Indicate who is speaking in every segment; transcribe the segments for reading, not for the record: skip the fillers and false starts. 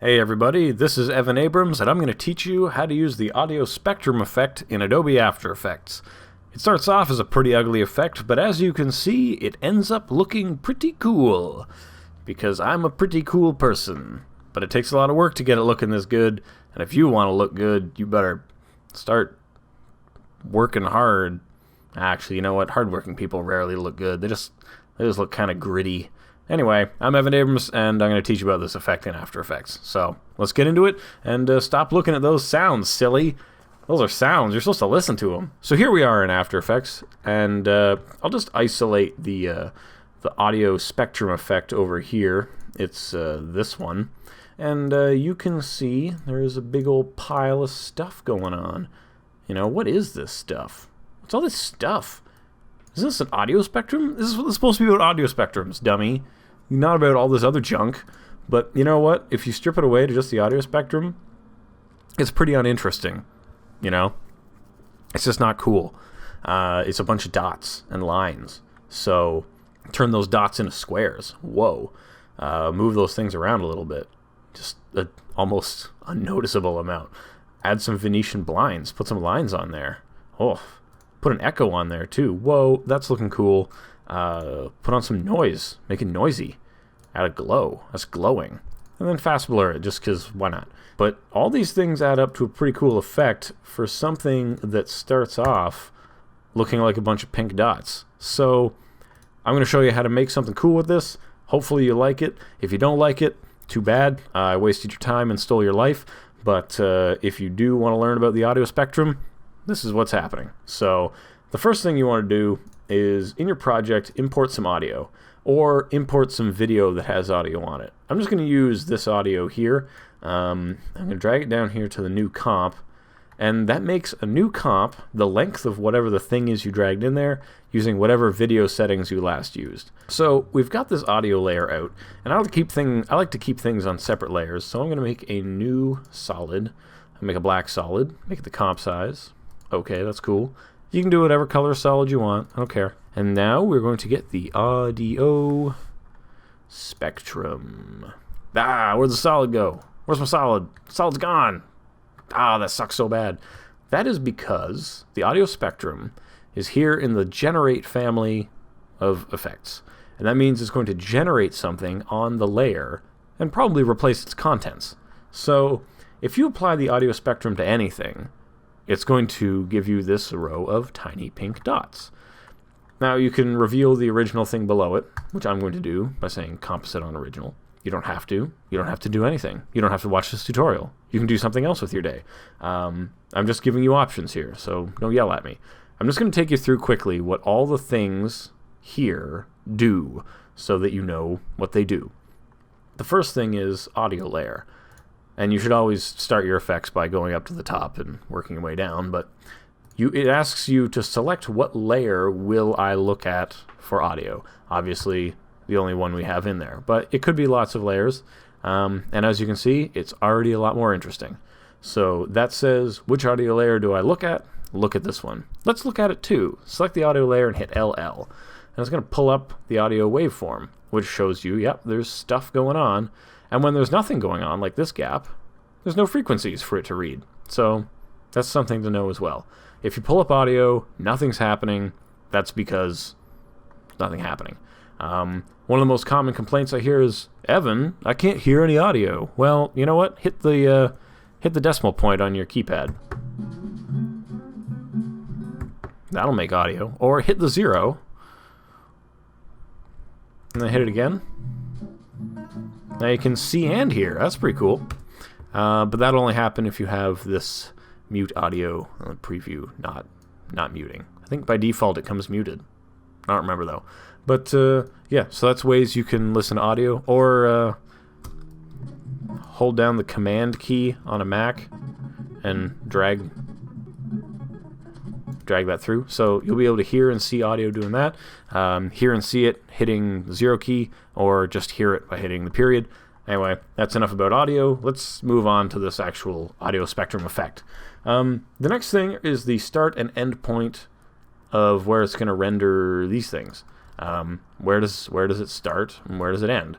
Speaker 1: Hey everybody, this is Evan Abrams, and I'm going to teach you how to use the audio spectrum effect in Adobe After Effects. It starts off as a pretty ugly effect, but as you can see, it ends up looking pretty cool. Because I'm a pretty cool person. But it takes a lot of work to get it looking this good, and if you want to look good, you better start working hard. Actually, you know what? Hardworking people rarely look good. They just look kind of gritty. Anyway, I'm Evan Abrams, and I'm going to teach you about this effect in After Effects. So, let's get into it, and stop looking at those sounds, silly. Those are sounds. You're supposed to listen to them. So here we are in After Effects, and I'll just isolate the audio spectrum effect over here. It's this one. And you can see there's a big old pile of stuff going on. You know, what is this stuff? What's all this stuff? Is this an audio spectrum? This is supposed to be about audio spectrums, dummy. Not about all this other junk. But you know what? If you strip it away to just the audio spectrum, it's pretty uninteresting. You know? It's just not cool. It's a bunch of dots and lines. So turn those dots into squares. Whoa. Move those things around a little bit. Just an almost unnoticeable amount. Add some Venetian blinds. Put some lines on there. Oh. Put an echo on there too. Whoa, that's looking cool. Put on some noise. Make it noisy. Add a glow. That's glowing. And then fast blur it, just because why not? But all these things add up to a pretty cool effect for something that starts off looking like a bunch of pink dots. So I'm going to show you how to make something cool with this. Hopefully you like it. If you don't like it, too bad. I wasted your time and stole your life. But if you do want to learn about the audio spectrum, this is what's happening. So the first thing you want to do is in your project import some audio or import some video that has audio on it. I'm just going to use this audio here. I'm going to drag it down here to the new comp, and that makes a new comp the length of whatever the thing is you dragged in there using whatever video settings you last used. So we've got this audio layer out, and I like to keep things on separate layers, so I'm going to make a new solid. I'll make a black solid, make it the comp size. Okay, that's cool. You can do whatever color solid you want. I don't care. And now we're going to get the audio spectrum. Where'd the solid go? Where's my solid? Solid's gone. That sucks so bad. That is because the audio spectrum is here in the generate family of effects. And that means it's going to generate something on the layer and probably replace its contents. So if you apply the audio spectrum to anything, it's going to give you this row of tiny pink dots. Now you can reveal the original thing below it, which I'm going to do by saying composite on original. You don't have to. You don't have to do anything. You don't have to watch this tutorial. You can do something else with your day. I'm just giving you options here, so don't yell at me. I'm just going to take you through quickly what all the things here do so that you know what they do. The first thing is audio layer. And you should always start your effects by going up to the top and working your way down, but it asks you to select what layer will I look at for audio. Obviously, the only one we have in there, but it could be lots of layers, and as you can see, it's already a lot more interesting. So that says, which audio layer do I look at? Look at this one. Let's look at it too. Select the audio layer and hit LL, and it's going to pull up the audio waveform, which shows you, yep, there's stuff going on. And when there's nothing going on, like this gap, there's no frequencies for it to read. So that's something to know as well. If you pull up audio, nothing's happening, that's because nothing happening. One of the most common complaints I hear is, Evan, I can't hear any audio. Well, you know what? Hit the decimal point on your keypad. That'll make audio. Or hit the 0. And then hit it again. Now you can see and hear. That's pretty cool. But that'll only happen if you have this mute audio preview not muting. I think by default it comes muted. I don't remember though. But yeah, so that's ways you can listen to audio, or hold down the command key on a Mac and drag that through. So you'll be able to hear and see audio doing that. Hear and see it hitting the 0 key, or just hear it by hitting the period. Anyway, that's enough about audio. Let's move on to this actual audio spectrum effect. The next thing is the start and end point of where it's going to render these things. Where does it start and where does it end?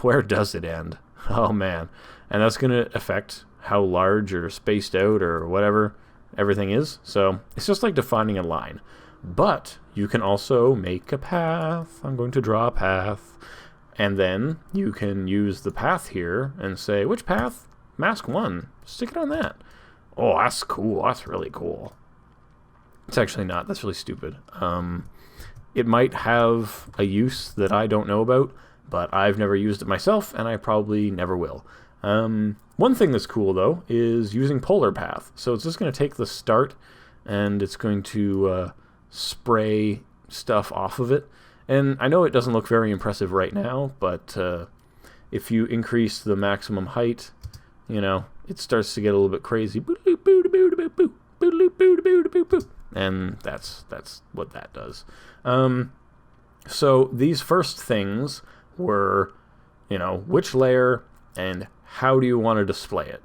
Speaker 1: Where does it end? Oh man. And that's going to affect how large or spaced out or whatever everything is. So it's just like defining a line. But you can also make a path. I'm going to draw a path. And then you can use the path here and say, which path? Mask 1. Stick it on that. Oh, that's cool. That's really cool. It's actually not. That's really stupid. It might have a use that I don't know about, but I've never used it myself, and I probably never will. One thing that's cool, though, is using polar path. So it's just going to take the start, and it's going to spray stuff off of it. And I know it doesn't look very impressive right now, but if you increase the maximum height, it starts to get a little bit crazy. And that's what that does. So these first things were, which layer and how do you want to display it?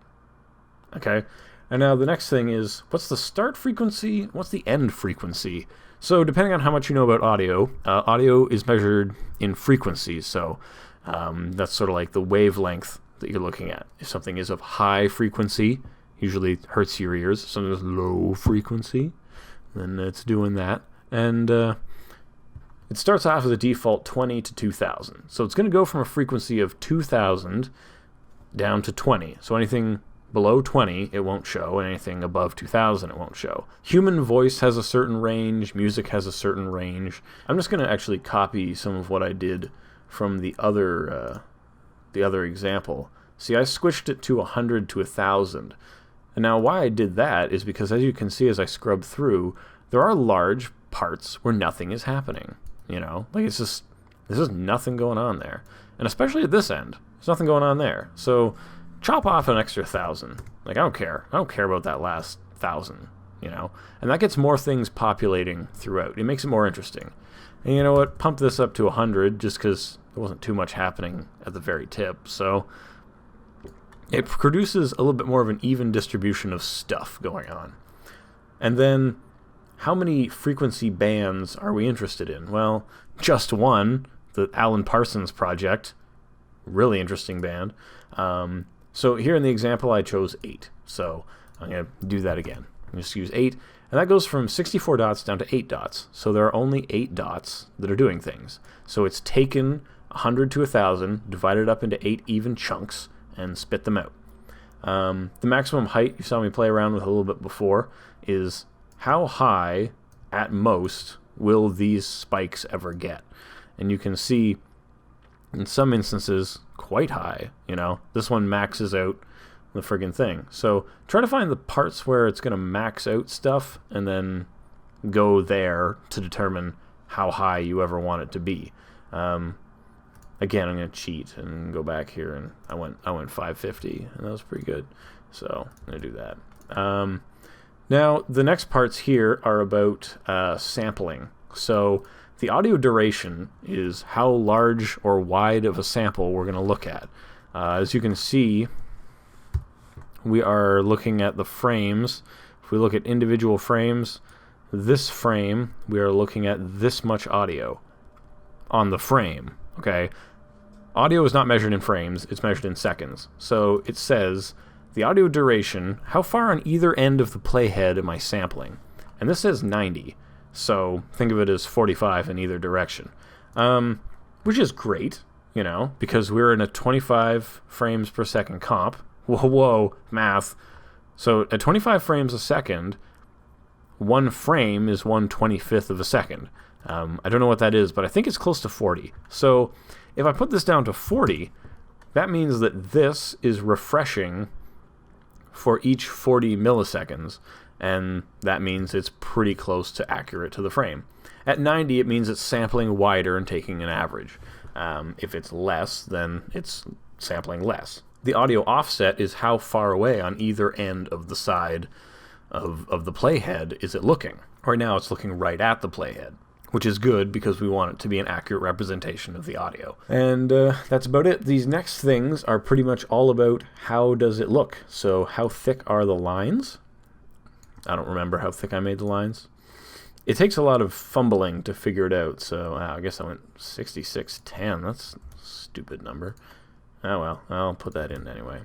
Speaker 1: Okay. And now the next thing is, what's the start frequency? What's the end frequency? So depending on how much you know about audio, audio is measured in frequencies. So that's sort of like the wavelength that you're looking at. If something is of high frequency, usually hurts your ears. If something is low frequency, then it's doing that. And it starts off as a default 20 to 2000. So it's going to go from a frequency of 2000 down to 20. So anything below 20, it won't show, and anything above 2000, it won't show. Human voice has a certain range, music has a certain range. I'm just going to actually copy some of what I did from the other example. See, I switched it to 100 to 1000. And now why I did that is because, as you can see as I scrub through, there are large parts where nothing is happening. Like there's just nothing going on there. And especially at this end, there's nothing going on there. So chop off an extra 1000. Like, I don't care. I don't care about that last 1000, And that gets more things populating throughout. It makes it more interesting. And you know what? Pump this up to 100 just because there wasn't too much happening at the very tip. So it produces a little bit more of an even distribution of stuff going on. And then, how many frequency bands are we interested in? Well, just one, the Alan Parsons Project. Really interesting band. So here in the example, I chose 8. So I'm going to do that again. I'm just use 8. And that goes from 64 dots down to 8 dots. So there are only 8 dots that are doing things. So it's taken 100 to 1000, divided up into 8 even chunks, and spit them out. The maximum height, you saw me play around with a little bit before, is how high, at most, will these spikes ever get? And you can see, in some instances, quite high. This one maxes out the friggin' thing. So try to find the parts where it's going to max out stuff and then go there to determine how high you ever want it to be. Again, I'm going to cheat and go back here, and I went 550, and that was pretty good. So I'm going to do that. Now, the next parts here are about sampling. So the audio duration is how large or wide of a sample we're going to look at. As you can see, we are looking at the frames. If we look at individual frames, this frame, we are looking at this much audio on the frame. Okay, audio is not measured in frames, it's measured in seconds. So it says the audio duration, how far on either end of the playhead am I sampling? And this says 90, so think of it as 45 in either direction. Which is great, because we're in a 25 frames per second comp. Whoa, math. So at 25 frames a second, one frame is 1/25th of a second. I don't know what that is, but I think it's close to 40. So if I put this down to 40, that means that this is refreshing for each 40 milliseconds, and that means it's pretty close to accurate to the frame. At 90, it means it's sampling wider and taking an average. If it's less, then it's sampling less. The audio offset is how far away on either end of the side of the playhead is it looking. Right now, it's looking right at the playhead, which is good because we want it to be an accurate representation of the audio. And that's about it. These next things are pretty much all about how does it look. So how thick are the lines? I don't remember how thick I made the lines. It takes a lot of fumbling to figure it out, so I guess I went 6610. That's a stupid number. Oh well, I'll put that in anyway.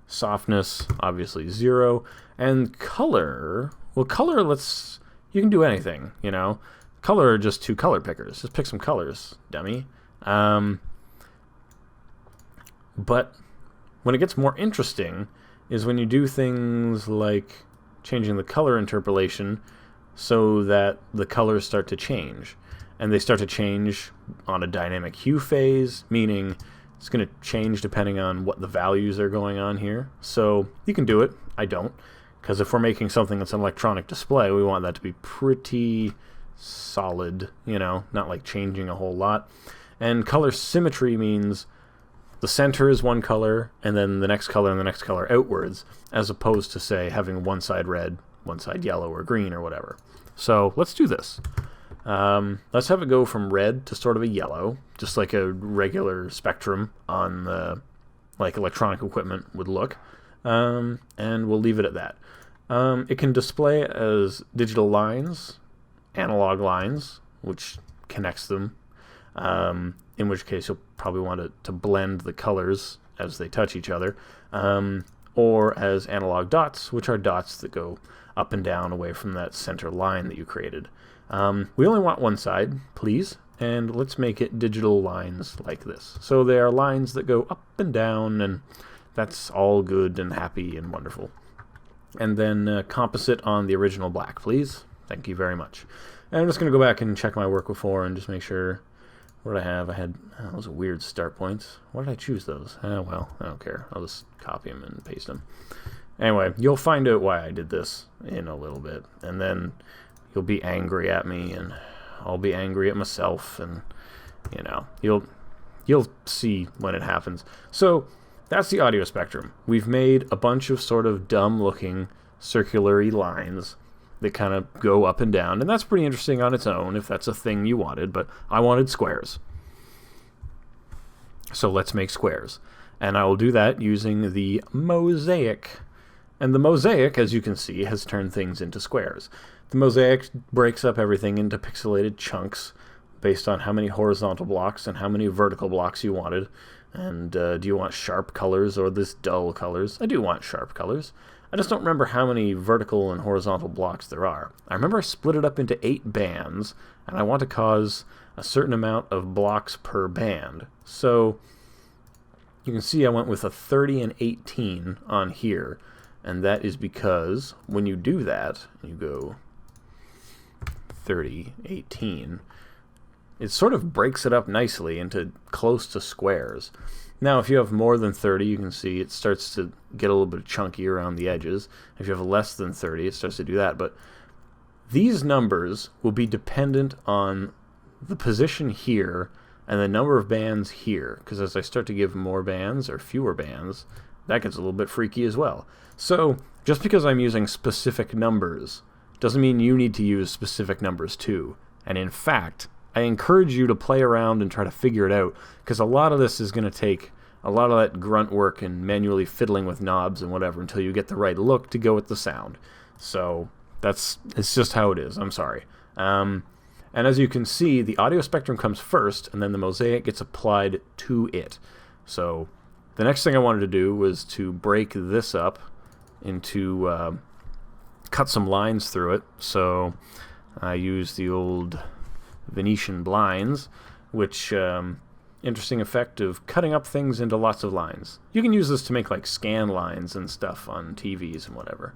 Speaker 1: Softness, obviously 0. And color, well, color, you can do anything, you know. Color are just 2 color pickers. Just pick some colors, dummy. But when it gets more interesting is when you do things like changing the color interpolation so that the colors start to change. And they start to change on a dynamic hue phase, meaning it's going to change depending on what the values are going on here. So you can do it. I don't. Because if we're making something that's an electronic display, we want that to be pretty solid, you know, not like changing a whole lot. And color symmetry means the center is one color, and then the next color and the next color outwards, as opposed to, say, having one side red, one side yellow or green or whatever. So let's do this. Let's have it go from red to sort of a yellow, just like a regular spectrum on the like electronic equipment would look, and we'll leave it at that. It can display as digital lines, analog lines, which connects them, in which case you'll probably want it to blend the colors as they touch each other, or as analog dots, which are dots that go up and down away from that center line that you created. We only want one side, please, and let's make it digital lines like this. So they are lines that go up and down, and that's all good and happy and wonderful. And then composite on the original black, please. Thank you very much. And I'm just going to go back and check my work before and just make sure. What did I have? I had those are weird start points. Why did I choose those? Well, I don't care. I'll just copy them and paste them. Anyway, you'll find out why I did this in a little bit. And then you'll be angry at me, and I'll be angry at myself, and, you know, you'll see when it happens. So that's the audio spectrum. We've made a bunch of sort of dumb-looking circular-y lines that kind of go up and down, and that's pretty interesting on its own if that's a thing you wanted, but I wanted squares. So let's make squares. And I will do that using the mosaic. And the mosaic, as you can see, has turned things into squares. The mosaic breaks up everything into pixelated chunks based on how many horizontal blocks and how many vertical blocks you wanted. And do you want sharp colors or this dull colors? I do want sharp colors. I just don't remember how many vertical and horizontal blocks there are. I remember I split it up into 8 bands, and I want to cause a certain amount of blocks per band. So you can see I went with a 30 and 18 on here, and that is because when you do that, you go 30, 18, it sort of breaks it up nicely into close to squares. Now, if you have more than 30, you can see it starts to get a little bit chunky around the edges. If you have less than 30, it starts to do that. But these numbers will be dependent on the position here and the number of bands here. Because as I start to give more bands or fewer bands, that gets a little bit freaky as well. So just because I'm using specific numbers doesn't mean you need to use specific numbers too. And in fact, I encourage you to play around and try to figure it out, because a lot of this is going to take a lot of that grunt work and manually fiddling with knobs and whatever until you get the right look to go with the sound. So it's just how it is. I'm sorry. And as you can see, the audio spectrum comes first, and then the mosaic gets applied to it. So the next thing I wanted to do was to break this up into cut some lines through it. So I used the old Venetian blinds, which interesting effect of cutting up things into lots of lines. You can use this to make like scan lines and stuff on TVs and whatever.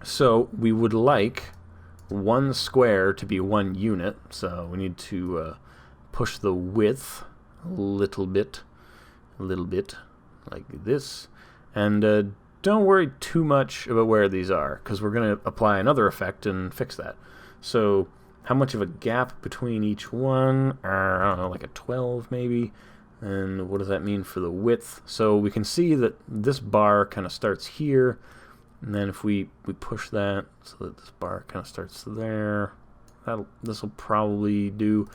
Speaker 1: So we would like one square to be one unit, so we need to push the width a little bit like this, and don't worry too much about where these are, because we're going to apply another effect and fix that. So how much of a gap between each one? I don't know, like a 12 maybe. And what does that mean for the width? So we can see that this bar kind of starts here, and then if we push that so that this bar kind of starts there, this will probably do.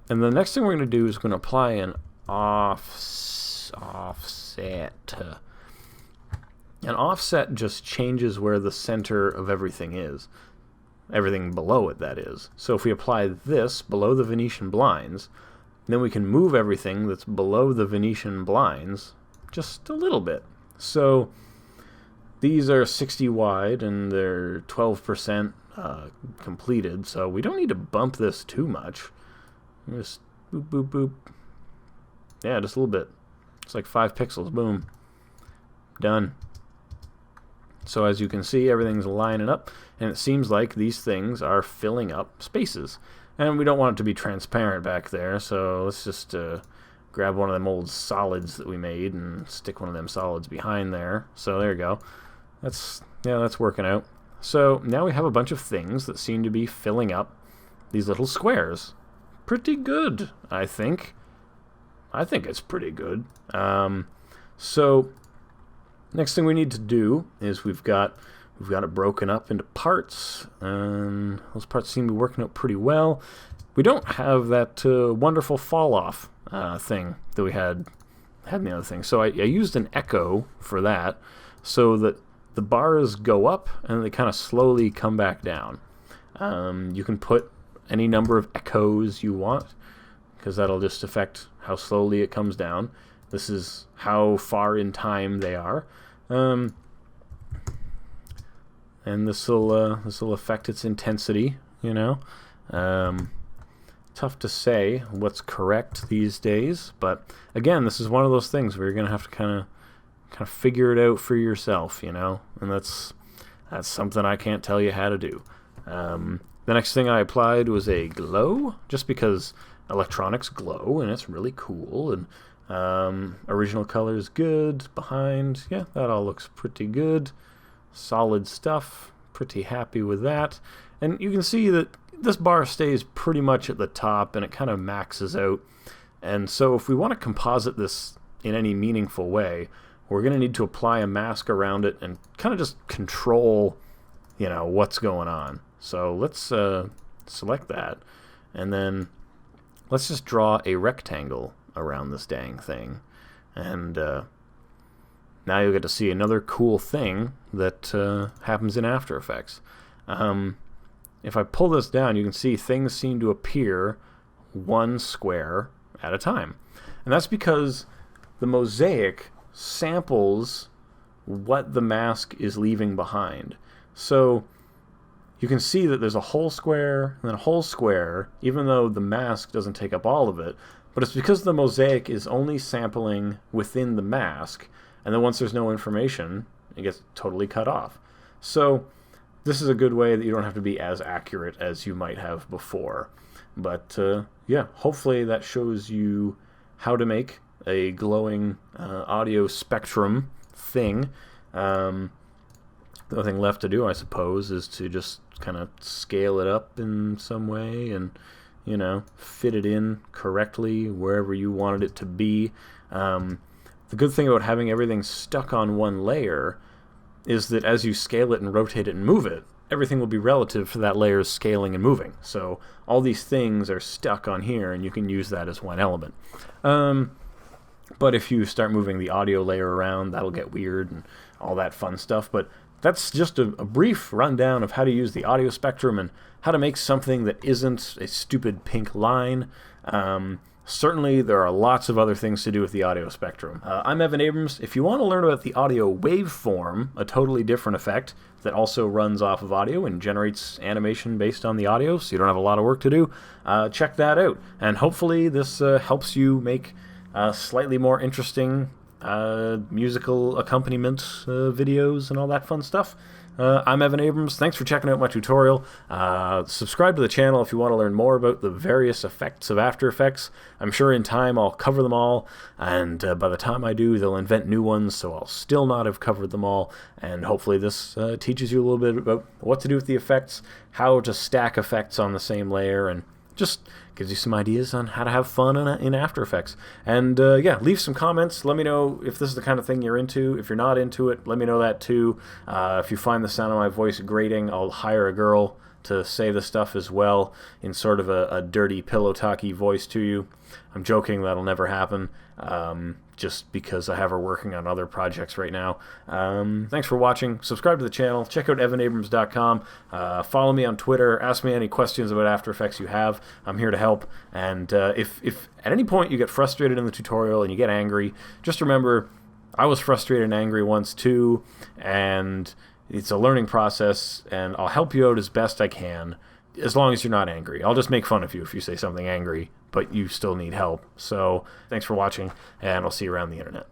Speaker 1: And the next thing we're going to do is going to apply an offset. An offset just changes where the center of everything is. Everything below it, that is. So if we apply this below the Venetian blinds, then we can move everything that's below the Venetian blinds just a little bit. So these are 60 wide and they're 12% completed, so we don't need to bump this too much. Just boop, boop, boop. Yeah, just a little bit. It's like 5 pixels. Boom. Done. So as you can see, everything's lining up, and it seems like these things are filling up spaces. And we don't want it to be transparent back there, so let's just grab one of them old solids that we made and stick one of them solids behind there. So there you go. That's working out. So now we have a bunch of things that seem to be filling up these little squares. Pretty good, I think. I think it's pretty good. So next thing we need to do is we've got it broken up into parts, and those parts seem to be working out pretty well. We don't have that wonderful fall off thing that we had in the other thing. So I used an echo for that, so that the bars go up and they kind of slowly come back down. You can put any number of echoes you want, because that'll just affect how slowly it comes down. This is how far in time they are. And this will affect its intensity, you know. Tough to say what's correct these days, but again, this is one of those things where you're gonna have to kind of figure it out for yourself, you know. And that's something I can't tell you how to do. The next thing I applied was a glow, just because electronics glow and it's really cool. And original color is good. Behind, yeah, that all looks pretty good. Solid stuff. Pretty happy with that. And you can see that this bar stays pretty much at the top and it kind of maxes out. And so if we want to composite this in any meaningful way, we're going to need to apply a mask around it and kind of just control, you know, what's going on. So let's select that, and then let's just draw a rectangle around this dang thing. And now you'll get to see another cool thing that happens in After Effects. If I pull this down, you can see things seem to appear one square at a time. And that's because the mosaic samples what the mask is leaving behind. So you can see that there's a whole square and then a whole square, even though the mask doesn't take up all of it. But it's because the mosaic is only sampling within the mask, and then once there's no information, it gets totally cut off. So this is a good way that you don't have to be as accurate as you might have before. But yeah, hopefully that shows you how to make a glowing audio spectrum thing. The only thing left to do, I suppose, is to just kind of scale it up in some way and, you know, fit it in correctly wherever you wanted it to be. The good thing about having everything stuck on one layer is that as you scale it and rotate it and move it, everything will be relative to that layer's scaling and moving. So all these things are stuck on here, and you can use that as one element. But if you start moving the audio layer around, that'll get weird and all that fun stuff. But that's just a brief rundown of how to use the audio spectrum and how to make something that isn't a stupid pink line. Certainly, there are lots of other things to do with the audio spectrum. I'm Evan Abrams. If you want to learn about the audio waveform, a totally different effect that also runs off of audio and generates animation based on the audio, so you don't have a lot of work to do, check that out. And hopefully this helps you make slightly more interesting musical accompaniment videos and all that fun stuff. I'm Evan Abrams. Thanks for checking out my tutorial. Subscribe to the channel if you want to learn more about the various effects of After Effects. I'm sure in time I'll cover them all, and by the time I do, they'll invent new ones, so I'll still not have covered them all. And hopefully this teaches you a little bit about what to do with the effects, how to stack effects on the same layer, and just gives you some ideas on how to have fun in After Effects. And yeah, leave some comments. Let me know if this is the kind of thing you're into. If you're not into it, let me know that too. If you find the sound of my voice grating, I'll hire a girl to say the stuff as well in sort of a dirty pillow talky voice to you. I'm joking, that'll never happen. just because I have her working on other projects right now. Thanks for watching. Subscribe to the channel. Check out evanabrams.com. Follow me on Twitter. Ask me any questions about After Effects you have. I'm here to help. And if at any point you get frustrated in the tutorial and you get angry, just remember, I was frustrated and angry once too, and it's a learning process, and I'll help you out as best I can, as long as you're not angry. I'll just make fun of you if you say something angry, but you still need help. So thanks for watching, and I'll see you around the internet.